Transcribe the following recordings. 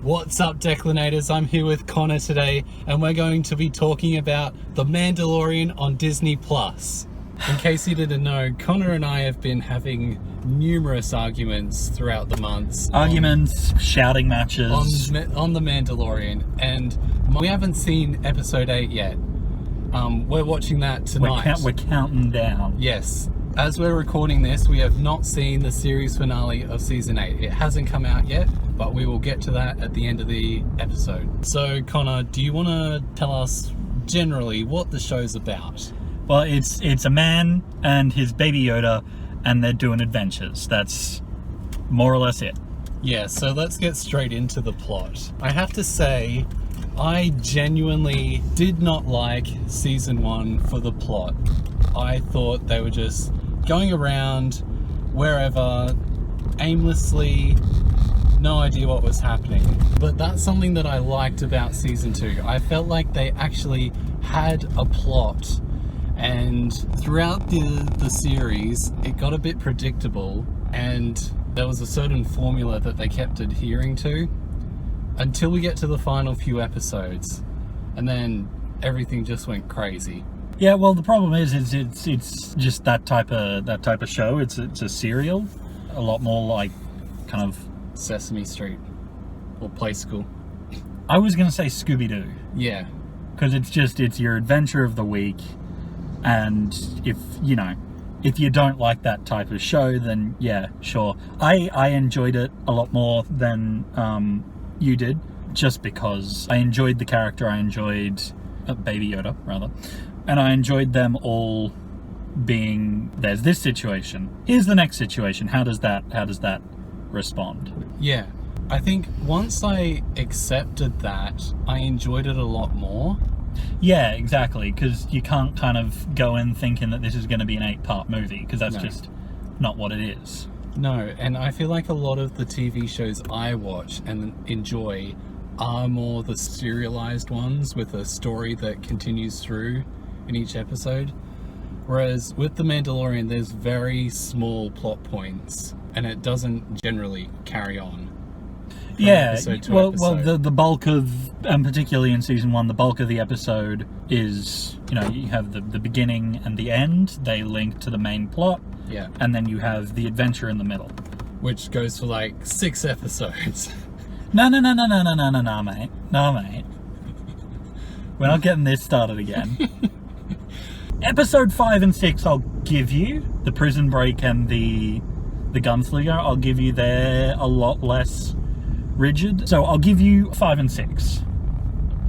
What's up, Declinators? I'm here with Connor today, and we're going to be talking about The Mandalorian on Disney+. In case you didn't know, Connor and I have been having numerous arguments throughout the months. Shouting matches. On The Mandalorian, and we haven't seen episode 8 yet. We're watching that tonight. We're counting down. Yes. As we're recording this, we have not seen the series finale of Season 8. It hasn't come out yet, but we will get to that at the end of the episode. So, Connor, do you want to tell us generally what the show's about? Well, it's a man and his baby Yoda, and they're doing adventures. That's more or less it. Yeah, so let's get straight into the plot. I have to say, I genuinely did not like Season 1 for the plot. I thought they were just going around wherever, aimlessly, no idea what was happening. But that's something that I liked about Season 2. I felt like they actually had a plot, and throughout the series, it got a bit predictable, and there was a certain formula that they kept adhering to until we get to the final few episodes, and then everything just went crazy. Yeah, well, the problem is it's just that type of show. It's a serial, a lot more like kind of Sesame Street or Play School. I was gonna say Scooby-Doo. Yeah, because it's your adventure of the week, and if you don't like that type of show, then yeah, sure. I enjoyed it a lot more than you did, just because I enjoyed the character. I enjoyed Baby Yoda, rather. And I enjoyed them all being, there's this situation, here's the next situation, how does that respond? Yeah, I think once I accepted that, I enjoyed it a lot more. Yeah, exactly, because you can't kind of go in thinking that this is going to be an 8-part movie, because that's just not what it is. No, and I feel like a lot of the TV shows I watch and enjoy are more the serialized ones with a story that continues through in each episode. Whereas with The Mandalorian, there's very small plot points, and it doesn't generally carry on. Yeah, well, the bulk of, and particularly in Season 1, the bulk of the episode is, you have the beginning and the end, they link to the main plot, yeah, and then you have the adventure in the middle. Which goes for like 6 episodes. No, mate. No, mate. We're not getting this started again. Episode 5 and 6, I'll give you. The prison break and the gunslinger, I'll give you. They're a lot less rigid. So I'll give you 5 and 6.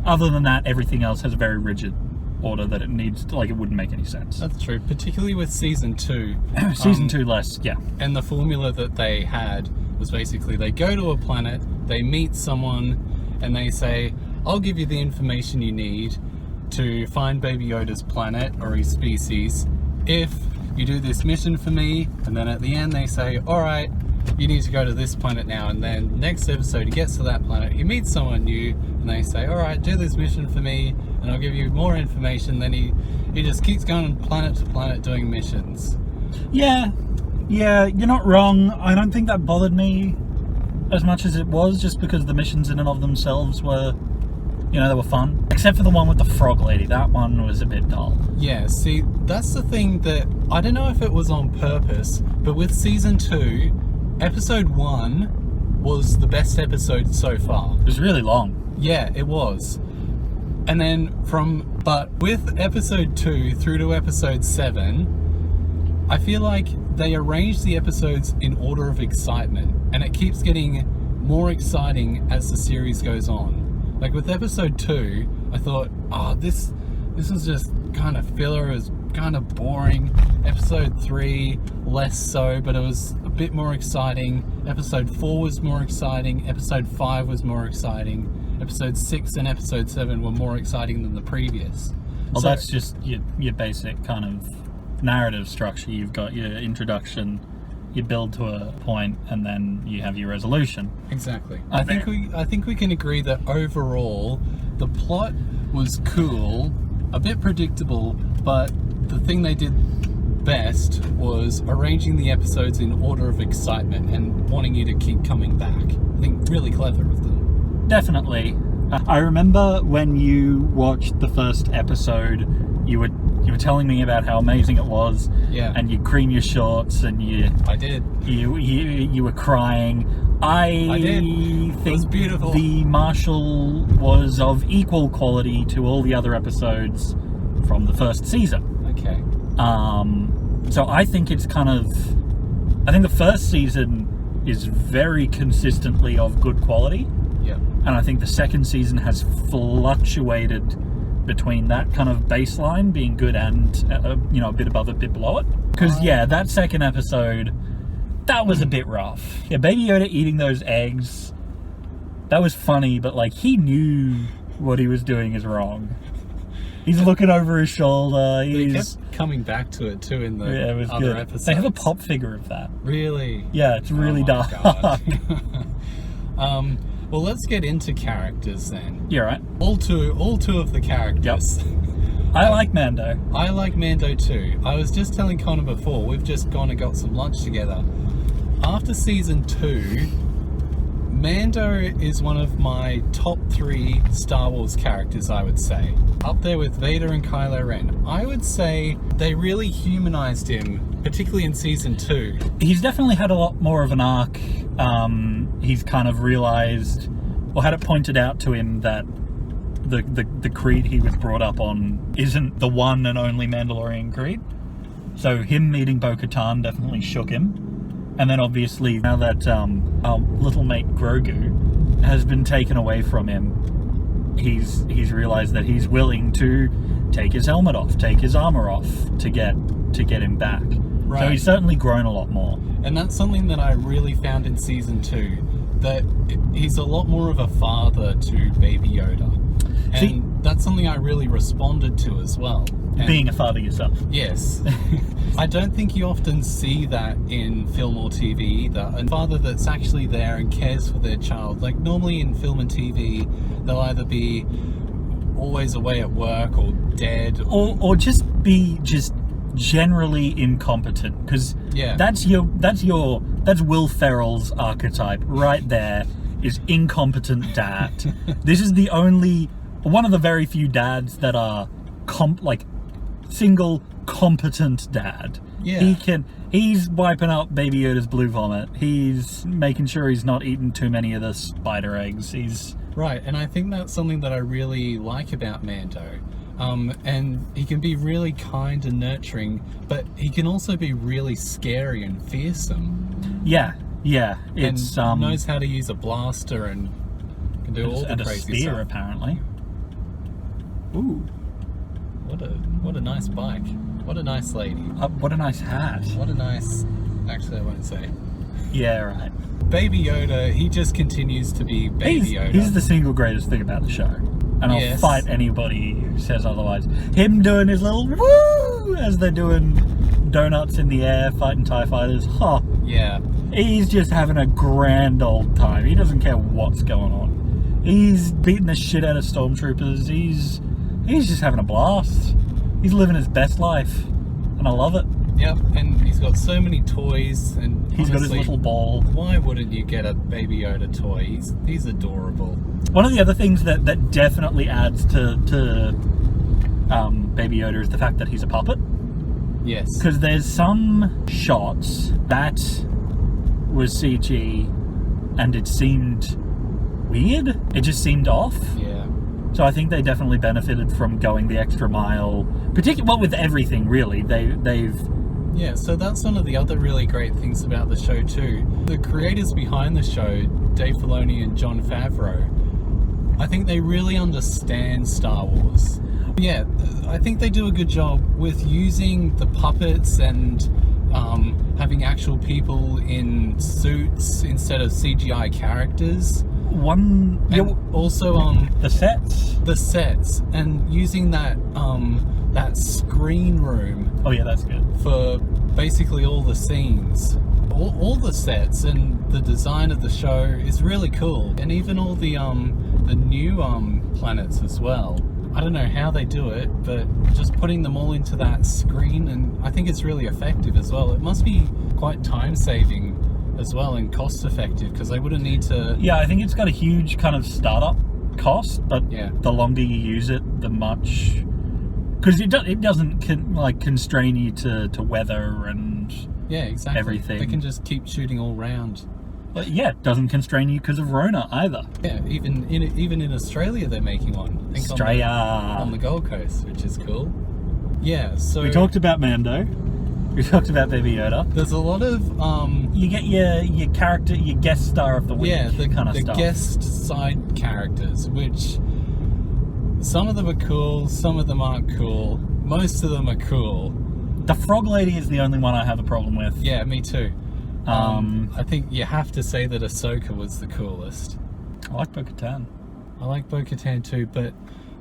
Other than that, everything else has a very rigid order that it needs, it wouldn't make any sense. That's true, particularly with Season 2. Season 2 less, yeah. And the formula that they had was basically they go to a planet, they meet someone, and they say, I'll give you the information you need to find Baby Yoda's planet or his species if you do this mission for me. And then at the end they say, alright, you need to go to this planet now. And then next episode he gets to that planet, he meets someone new, and they say, alright, do this mission for me and I'll give you more information. Then he just keeps going planet to planet doing missions. Yeah, you're not wrong. I don't think that bothered me as much as it was, just because the missions in and of themselves were, they were fun. Except for the one with the frog lady. That one was a bit dull. Yeah, see, that's the thing that, I don't know if it was on purpose, but with Season 2, Episode 1 was the best episode so far. It was really long. Yeah, it was. And then but with Episode 2 through to Episode 7, I feel like they arranged the episodes in order of excitement, and it keeps getting more exciting as the series goes on. Like with Episode 2, I thought, this is just kind of filler, it was kind of boring. Episode 3, less so, but it was a bit more exciting. Episode 4 was more exciting. Episode 5 was more exciting. Episode 6 and Episode 7 were more exciting than the previous. Well, that's just your basic kind of narrative structure. You've got your introduction, you build to a point, and then you have your resolution. Exactly. I think we can agree that overall the plot was cool, a bit predictable, but the thing they did best was arranging the episodes in order of excitement and wanting you to keep coming back. I think really clever of them. definitely. I remember when you watched the first episode, you were telling me about how amazing it was. Yeah. And you cream your shorts and I did. You were crying. I did. think It was beautiful. the Marshal was of equal quality to all the other episodes from the first season. Okay. So I think it's kind of... I think the first season is very consistently of good quality. Yeah. And I think the second season has fluctuated between that kind of baseline being good and, a bit above it, a bit below it. Because, that second episode, that was a bit rough. Yeah, Baby Yoda eating those eggs, that was funny, but, like, he knew what he was doing is wrong. He's looking over his shoulder. They kept coming back to it, too, in the it was other good. episodes. They have a pop figure of that. Really? Yeah, it's really dark. Well, let's get into characters then. Yeah, right. All two of the characters. Yep. I like Mando. I like Mando too. I was just telling Connor before, we've just gone and got some lunch together. After season 2, Mando is one of my top 3 Star Wars characters, I would say. Up there with Vader and Kylo Ren. I would say they really humanized him, particularly in season 2. He's definitely had a lot more of an arc. He's kind of realized, or had it pointed out to him, that the creed he was brought up on isn't the one and only Mandalorian creed. So him meeting Bo-Katan definitely shook him. And then obviously now that our little mate Grogu has been taken away from him, he's realized that he's willing to take his helmet off, take his armor off to get him back. Right. So he's certainly grown a lot more. And that's something that I really found in season 2, that he's a lot more of a father to Baby Yoda. And that's something I really responded to as well. And being a father yourself. Yes. I don't think you often see that in film or TV either. A father that's actually there and cares for their child. Like normally in film and TV, they'll either be always away at work or dead. Or just be generally incompetent. Because that's Will Ferrell's archetype right there, is incompetent dad. This is one of the very few dads that are single competent dad. Yeah. He's wiping out Baby Yoda's blue vomit. He's making sure he's not eating too many of the spider eggs. Right, and I think that's something that I really like about Mando. And he can be really kind and nurturing, but he can also be really scary and fearsome. Yeah. It's and knows how to use a blaster and can do all the crazy stuff. And a spear, stuff. apparently. Ooh. What a nice bike. What a nice lady. What a nice hat. What a nice... Actually, I won't say. Yeah, right. Baby Yoda, he just continues to be Baby Yoda. He's the single greatest thing about the show. And I'll fight anybody who says otherwise. Him doing his little woo as they're doing donuts in the air, fighting TIE fighters. Huh. Yeah. He's just having a grand old time. He doesn't care what's going on. He's beating the shit out of stormtroopers. He's just having a blast. He's living his best life. And I love it. Yep, and he's got so many toys, and he's got his little ball. Why wouldn't you get a Baby Yoda toy? He's adorable. One of the other things that definitely adds to Baby Yoda is the fact that he's a puppet. Yes. Because there's some shots that was CG, and it seemed weird. It just seemed off. Yeah. So I think they definitely benefited from going the extra mile, particularly with everything. Really, they've. Yeah, so that's one of the other really great things about the show too. The creators behind the show, Dave Filoni and Jon Favreau, I think they really understand Star Wars. Yeah, I think they do a good job with using the puppets and having actual people in suits instead of CGI characters. Also the sets and using that screen room. Oh yeah, that's good. For basically all the scenes, all the sets, and the design of the show is really cool, and even all the new planets as well. I don't know how they do it, but just putting them all into that screen, and I think it's really effective as well. It must be quite time saving as well and cost effective because they wouldn't need to. Yeah, I think it's got a huge kind of startup cost, but Yeah. the longer you use it, the much, because it doesn't constrain you to weather and Yeah, exactly. everything. They can just keep shooting all round. but yeah, it doesn't constrain you because of Rona either. Yeah, even in Australia they're making one. I think Australia. on the Gold Coast, which is cool. Yeah, so We talked about Mando. We talked about Baby Yoda. there's a lot of You get your character, your guest star of the week, the kind of the stuff. guest side characters, which some of them are cool, some of them aren't cool. Most of them are cool. The Frog Lady is the only one I have a problem with. Yeah, me too. I think you have to say that Ahsoka was the coolest. I like Bo-Katan. I like Bo-Katan too, but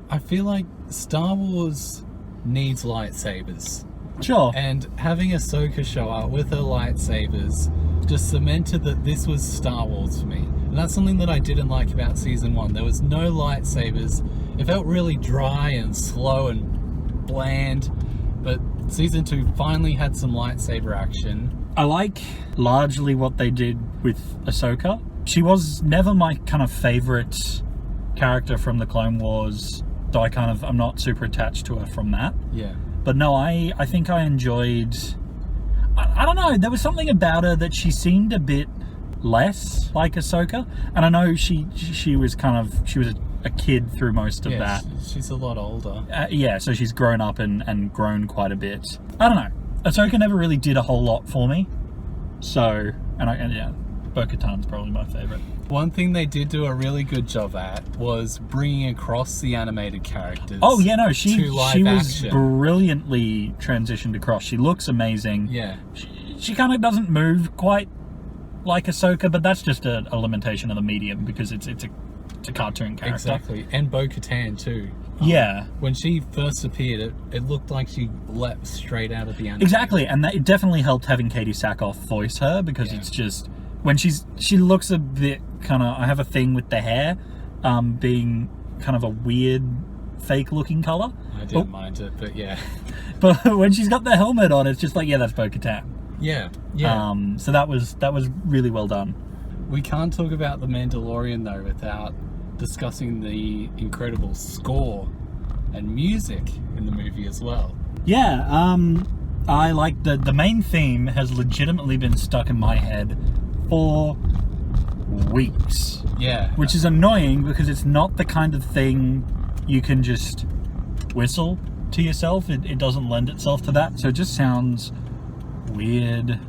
I feel like Star Wars needs lightsabers. Sure. And having Ahsoka show up with her lightsabers just cemented that this was Star Wars for me. And that's something that I didn't like about Season 1. There was no lightsabers. It felt really dry and slow and bland. But Season 2 finally had some lightsaber action. I like largely what they did with Ahsoka. She was never my kind of favourite character from the Clone Wars, though I'm not super attached to her from that. Yeah. But no, I think I enjoyed... I don't know, there was something about her that she seemed a bit less like Ahsoka. And I know she was a kid through most of that. She's a lot older. Yeah, so she's grown up and grown quite a bit. I don't know. Ahsoka never really did a whole lot for me. So, Bo-Katan's probably my favourite. One thing they did do a really good job at was bringing across the animated characters. Oh yeah, no, she to live was action. brilliantly transitioned across. She looks amazing. Yeah. She kind of doesn't move quite like Ahsoka, but that's just a limitation of the medium because it's a cartoon character. Exactly. And Bo-Katan too. Yeah. When she first appeared, it looked like she leapt straight out of the anime. Exactly, and it definitely helped having Katie Sackhoff voice her because it's just when she looks a bit kind of. I have a thing with the hair being kind of a weird, fake-looking color. I didn't mind it, but yeah. But when she's got the helmet on, it's just like, yeah, that's Bo-Katan. Yeah. So that was really well done. We can't talk about The Mandalorian though without discussing the incredible score and music in the movie as well. Yeah, I like the main theme has legitimately been stuck in my head for weeks. Yeah. Which is annoying because it's not the kind of thing you can just whistle to yourself. It doesn't lend itself to that, so it just sounds weird.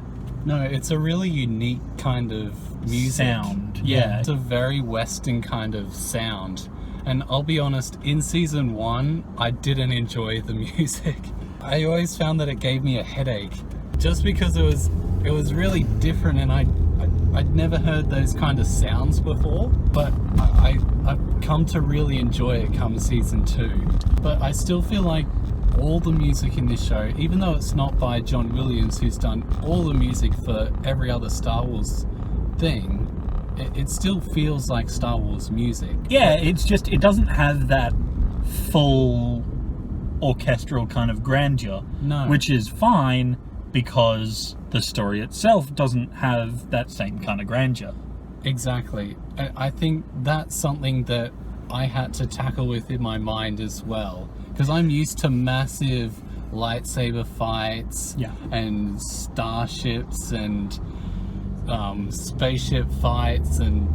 No, it's a really unique kind of music. Sound. Yeah, it's a very Western kind of sound. And I'll be honest, in Season 1, I didn't enjoy the music. I always found that it gave me a headache. Just because it was really different and I'd never heard those kind of sounds before. But I've come to really enjoy it come Season 2. But I still feel like all the music in this show, even though it's not by John Williams, who's done all the music for every other Star Wars thing, it still feels like Star Wars music. Yeah, it's just, it doesn't have that full orchestral kind of grandeur. No. Which is fine because the story itself doesn't have that same kind of grandeur. Exactly. I think that's something that I had to tackle within my mind as well. Because I'm used to massive lightsaber fights and starships and spaceship fights and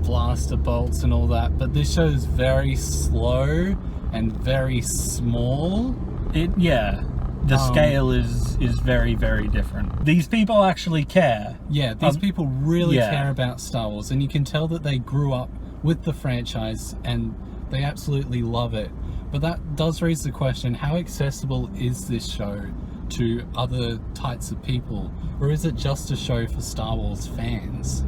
blaster bolts and all that. But this show is very slow and very small. The scale is very, very different. These people actually care. Yeah, these people really care about Star Wars, and you can tell that they grew up with the franchise and they absolutely love it. But that does raise the question, how accessible is this show to other types of people? Or is it just a show for Star Wars fans?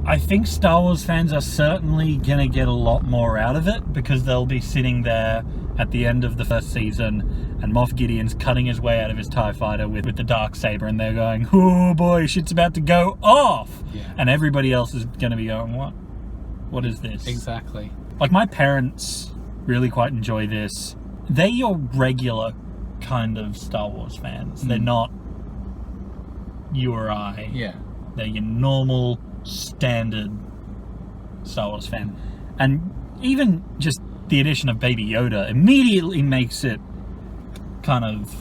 I think Star Wars fans are certainly going to get a lot more out of it because they'll be sitting there at the end of the first season and Moff Gideon's cutting his way out of his TIE fighter with the Darksaber and they're going, oh boy, shit's about to go off! Yeah. And everybody else is going to be going, what? What is this? Exactly. Like, my parents really quite enjoy this. They're your regular kind of Star Wars fans. They're not you or I. Yeah. They're your normal, standard Star Wars fan. And even just the addition of Baby Yoda immediately makes it kind of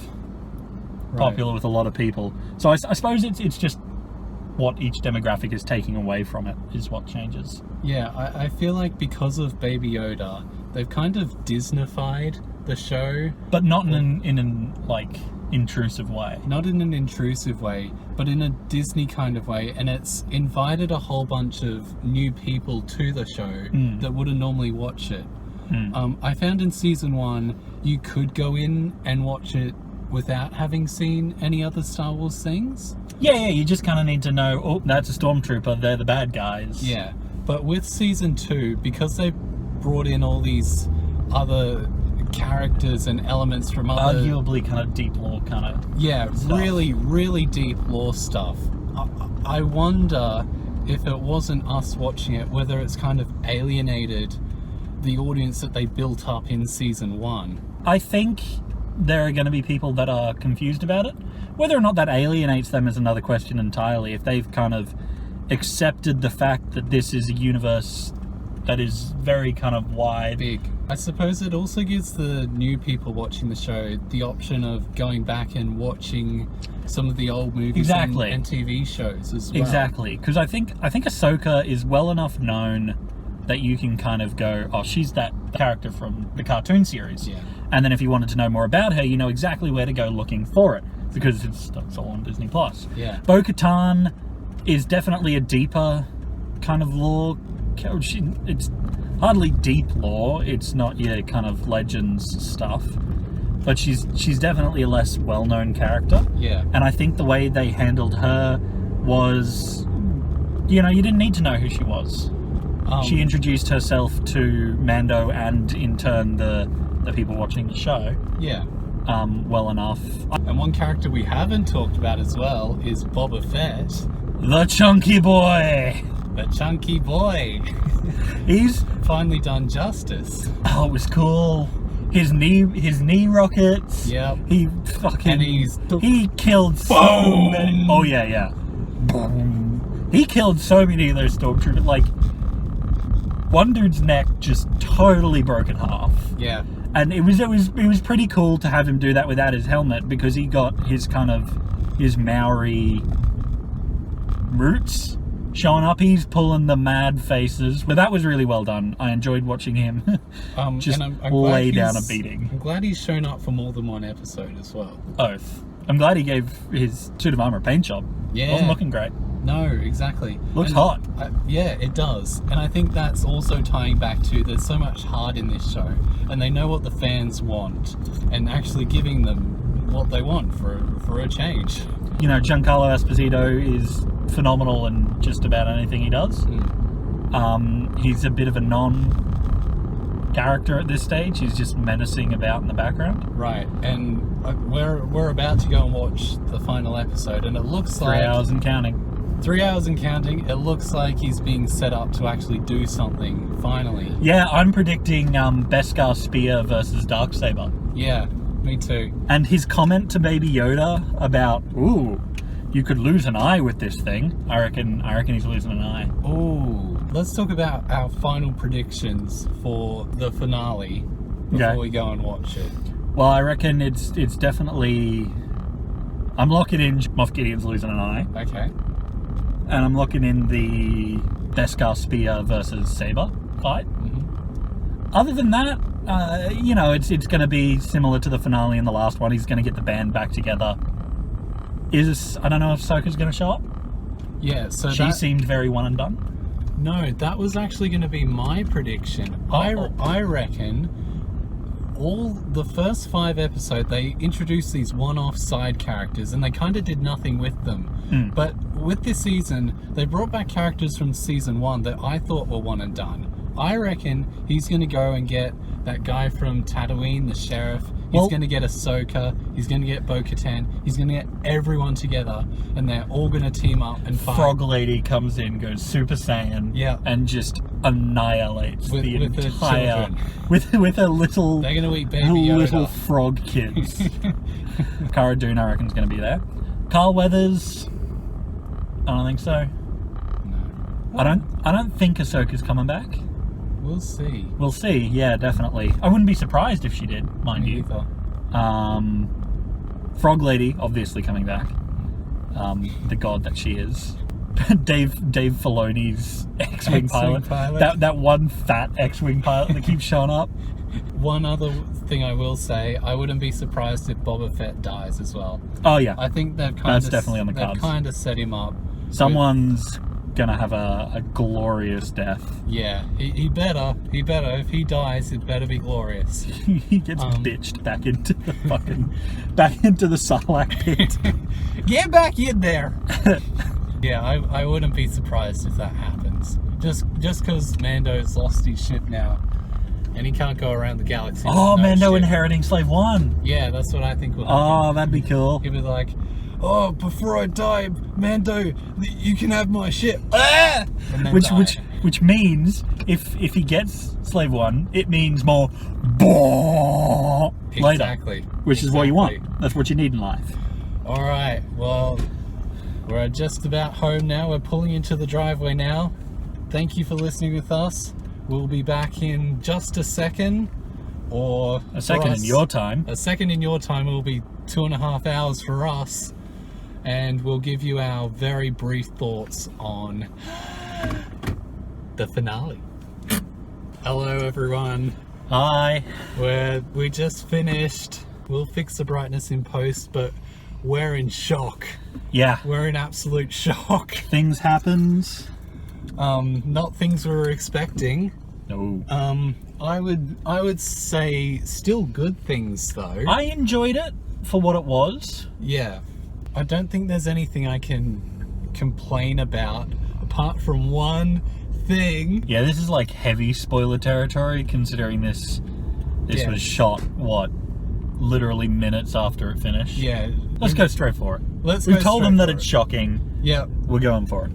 popular with a lot of people. So I suppose it's just what each demographic is taking away from it is what changes. Yeah, I feel like because of Baby Yoda, they've kind of Disneyfied the show. But not in an like intrusive way. Not in an intrusive way, but in a Disney kind of way, and it's invited a whole bunch of new people to the show that wouldn't normally watch it. I found in season 1 you could go in and watch it without having seen any other Star Wars things. Yeah, you just kind of need to know, oh, that's a stormtrooper, they're the bad guys. Yeah, but with season 2, because they brought in all these other characters and elements from other... Arguably kind of deep lore kind of stuff. really deep lore stuff. I wonder if it wasn't us watching it, whether it's kind of alienated the audience that they built up in season 1. I think there are going to be people that are confused about it. Whether or not that alienates them is another question entirely. If they've kind of accepted the fact that this is a universe that is very kind of wide. Big. I suppose it also gives the new people watching the show the option of going back and watching some of the old movies and TV shows as well. Exactly, because I think Ahsoka is well enough known that you can kind of go, oh, she's that character from the cartoon series. Yeah. And then if you wanted to know more about her, you know exactly where to go looking for it, because it's all on Disney+. Yeah. Bo-Katan is definitely a deeper kind of lore. It's hardly deep lore. It's not your kind of legends stuff. But she's definitely a less well-known character. Yeah. And I think the way they handled her was, you didn't need to know who she was. She introduced herself to Mando and, in turn, the people watching the show. Yeah. Well enough. And one character we haven't talked about as well is Boba Fett. The chunky boy! The chunky boy. He's finally done justice. Oh, it was cool. His knee rockets. Yep. He killed so many. Oh yeah. Boom. He killed so many of those stormtroopers. Like, one dude's neck just totally broke in half. Yeah. And it was pretty cool to have him do that without his helmet, because he got his Maori roots showing up. He's pulling the mad faces, but that was really well done. I enjoyed watching him just I'm lay down a beating. I'm glad he's shown up for more than one episode as well. Oath. I'm glad he gave his suit of armor a paint job. Yeah. It wasn't looking great. No, exactly. Looks hot. Yeah, it does. And I think that's also tying back to, there's so much heart in this show, and they know what the fans want, and actually giving them what they want for a change. Giancarlo Esposito is phenomenal in just about anything he does. He's a bit of a non-character at this stage. He's just menacing about in the background. Right, and we're about to go and watch the final episode, and it looks like 3 hours and counting. 3 hours and counting. It looks like he's being set up to actually do something finally. Yeah, I'm predicting Beskar Spear versus Darksaber. Yeah, me too. And his comment to Baby Yoda about, ooh, you could lose an eye with this thing. I reckon he's losing an eye. Ooh, let's talk about our final predictions for the finale before we go and watch it. Well, I reckon it's definitely... I'm locking in Moff Gideon's losing an eye. Okay. And I'm locking in the Beskar Spear versus Saber fight. Other than that, it's going to be similar to the finale in the last one. He's going to get the band back together. I don't know if Ahsoka's going to show up. Yeah, so she seemed very one and done. No, that was actually going to be my prediction. I reckon all the first 5 episodes, they introduced these one-off side characters, and they kind of did nothing with them. But with this season, they brought back characters from season 1 that I thought were one and done. I reckon he's going to go and get that guy from Tatooine, the sheriff. He's going to get Ahsoka. He's going to get Bo-Katan. He's going to get everyone together, and they're all going to team up and fight. Frog Lady comes in, goes Super Saiyan, and just annihilates the entire with her little. They're going to eat Baby Yoda. Little frog kids. Cara Dune, I reckon, is going to be there. Carl Weathers. I don't think so. No. I don't think Ahsoka's coming back. We'll see. We'll see. Yeah, definitely. I wouldn't be surprised if she did, mind Me you. either. Frog Lady obviously coming back. The god that she is. Dave Filoni's X-wing pilot. That one fat X-wing pilot that keeps showing up. One other thing I will say, I wouldn't be surprised if Boba Fett dies as well. Oh yeah, I think they've that's definitely on the cards. kind of set him up. Someone's gonna have a glorious death. Yeah, he better. If he dies, it better be glorious. He gets bitched back into the Sarlacc pit. Get back in there. Yeah, I wouldn't be surprised if that happens. Just because Mando's lost his ship now, and he can't go around the galaxy. Oh, with no Mando ship. inheriting Slave One. Yeah, that's what I think will happen. Oh, that'd be cool. He'll be like, "Oh, before I die, Mando, you can have my ship." Ah! And then Which means if he gets Slave One, it means more later. Exactly. Which is what you want. That's what you need in life. All right. Well, we're just about home now. We're pulling into the driveway now. Thank you for listening with us. We'll be back in just a second, or A second in your time. A second in your time will be 2.5 hours for us, and we'll give you our very brief thoughts on the finale. Hello, everyone. Hi. We just finished. We'll fix the brightness in post, but we're in shock. Yeah. We're in absolute shock. Things happens. Not things we were expecting. No. I would say still good things though. I enjoyed it for what it was. Yeah. I don't think there's anything I can complain about apart from one thing. Yeah, this is like heavy spoiler territory considering this Yeah. was shot, what, literally minutes after it finished? Yeah. Let's go straight for it. Let's We've go told straight them that for it's it. shocking. Yeah. We're going for it.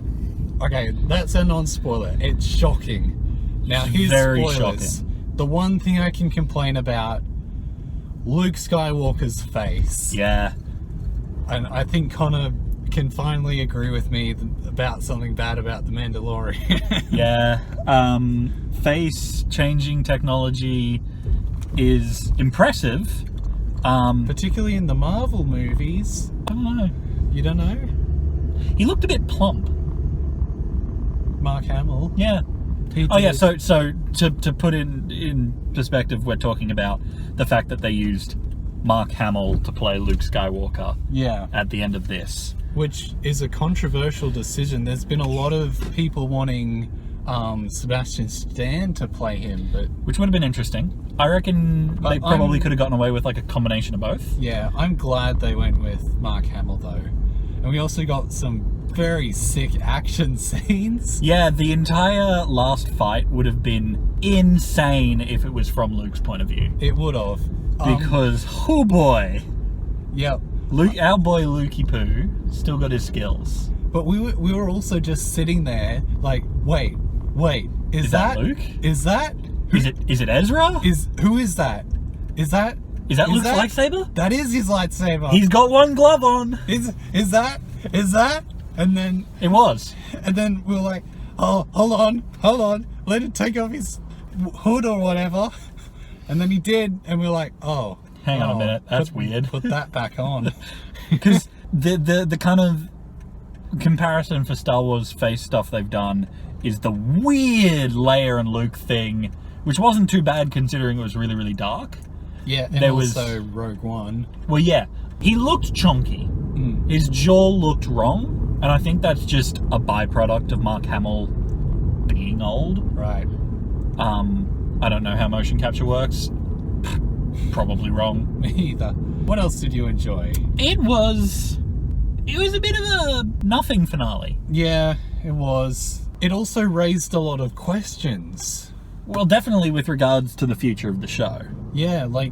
Okay, that's a non-spoiler. It's shocking. Now here's Very spoilers. shocking. The one thing I can complain about, Luke Skywalker's face. Yeah. And I think Connor can finally agree with me about something bad about the Mandalorian. Yeah. Face changing technology is impressive. Particularly in the Marvel movies. I don't know. You don't know? He looked a bit plump. Mark Hamill. Yeah. He Oh yeah, did. so to put in perspective, we're talking about the fact that they used Mark Hamill to play Luke Skywalker Yeah. at the end of this. Which is a controversial decision. There's been a lot of people wanting Sebastian Stan to play him, but Which would have been interesting. I reckon they But probably I'm- could have gotten away with like a combination of both. yeah, I'm glad they went with Mark Hamill though. And we also got some very sick action scenes. Yeah, the entire last fight would have been insane if it was from Luke's point of view. It would have. Because, oh boy, Yep. our boy Lukey Poo still got his skills. But we were also just sitting there like, wait, Is that Luke? Is that Is it Ezra? who is that? Is that Luke's lightsaber? That is his lightsaber. He's got one glove on. is that? And then we were like, oh, hold on, let him take off his hood or whatever. And then he did, and we were like, oh, Hang on a minute, that's weird. Put that back on. Because the kind of comparison for Star Wars face stuff they've done is the weird Leia and Luke thing, which wasn't too bad considering it was really, really dark. Yeah, and There was- also Rogue One. Well, yeah, he looked chunky. His jaw looked wrong, and I think that's just a byproduct of Mark Hamill being old. Right. I don't know how motion capture works. Probably wrong. Me either. What else did you enjoy? It was a bit of a nothing finale. Yeah, it was. It also raised a lot of questions. Well, definitely with regards to the future of the show. Yeah, like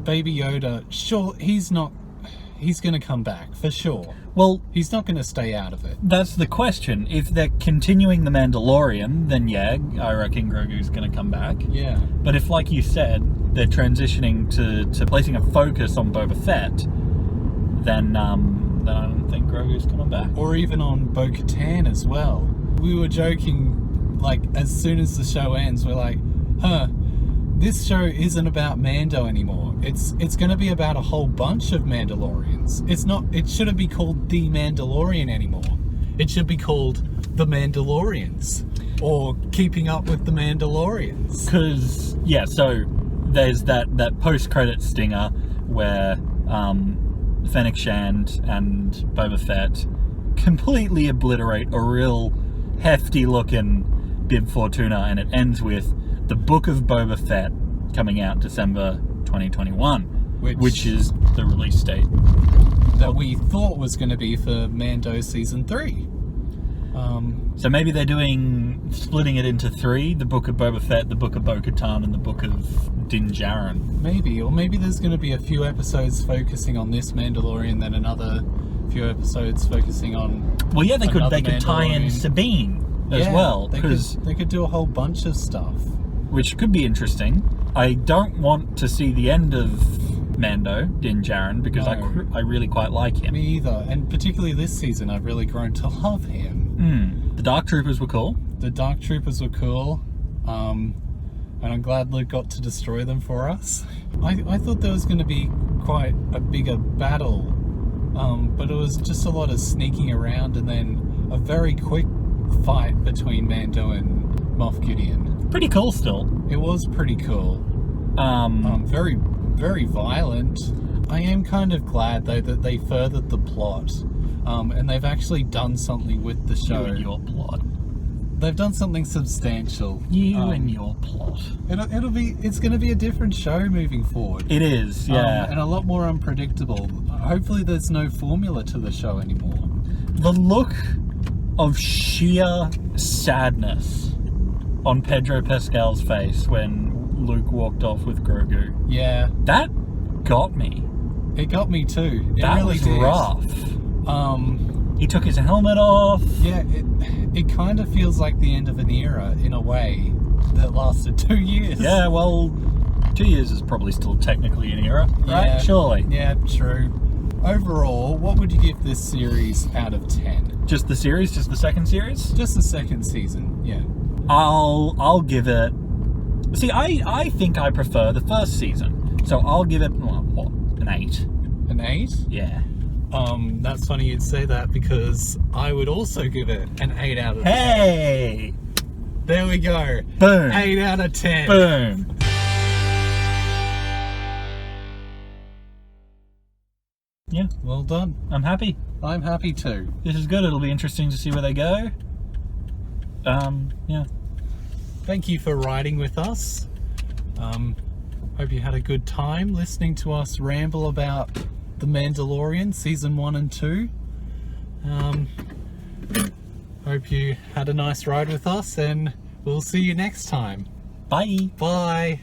Baby Yoda, sure, he's gonna come back, for sure. Well, He's not gonna stay out of it. that's the question. If they're continuing The Mandalorian, then yeah, I reckon Grogu's going to come back. Yeah. But if, like you said, they're transitioning to placing a focus on Boba Fett, then then I don't think Grogu's coming back. Or even on Bo-Katan as well. We were joking, like, as soon as the show ends, we're like, this show isn't about Mando anymore. It's going to be about a whole bunch of Mandalorians. It shouldn't be called The Mandalorian anymore. It should be called The Mandalorians. Or Keeping Up with the Mandalorians. Because, yeah, so there's that post-credit stinger where Fennec Shand and Boba Fett completely obliterate a real hefty-looking Bib Fortuna, and it ends with the Book of Boba Fett coming out December 2021, which is the release date that we thought was going to be for Mando Season 3. So maybe they're splitting it into 3, the Book of Boba Fett, the Book of Bo-Katan, and the Book of Din Djarin. Maybe, or maybe there's going to be a few episodes focusing on this Mandalorian, then another few episodes focusing on... Well, yeah, they could tie in Sabine as well. They could do a whole bunch of stuff. Which could be interesting. I don't want to see the end of Mando, Din Djarin, because I really quite like him. Me either, and particularly this season, I've really grown to love him. The Dark Troopers were cool. And I'm glad Luke got to destroy them for us. I thought there was going to be quite a bigger battle, but it was just a lot of sneaking around and then a very quick fight between Mando and Moff Gideon. Pretty cool still. It was pretty cool. Very, very violent. I am kind of glad though that they furthered the plot, and they've actually done something with the show. You and your plot. They've done something substantial. You and your plot. It's going to be a different show moving forward. It is, yeah. And a lot more unpredictable. Hopefully there's no formula to the show anymore. The look of sheer sadness on Pedro Pascal's face when Luke walked off with Grogu. Yeah. That got me. It got me too. That really was rough. He took his helmet off. Yeah, it kind of feels like the end of an era in a way that lasted 2 years. Yeah, well, 2 years is probably still technically an era, right? Yeah, surely. Yeah, true. Overall, what would you give this series out of 10? Just the series? Just the second series? Just the second season, yeah. I'll give it... See, I think I prefer the first season. So I'll give it, what, an 8. An 8? Yeah. That's funny you'd say that because I would also give it an 8 out of 10. Hey! There we go. Boom. 8 out of 10. Boom. Yeah. Well done. I'm happy. I'm happy too. This is good. It'll be interesting to see where they go. Yeah. Thank you for riding with us. Hope you had a good time listening to us ramble about The Mandalorian Season 1 and 2. Hope you had a nice ride with us, and we'll see you next time. Bye. Bye.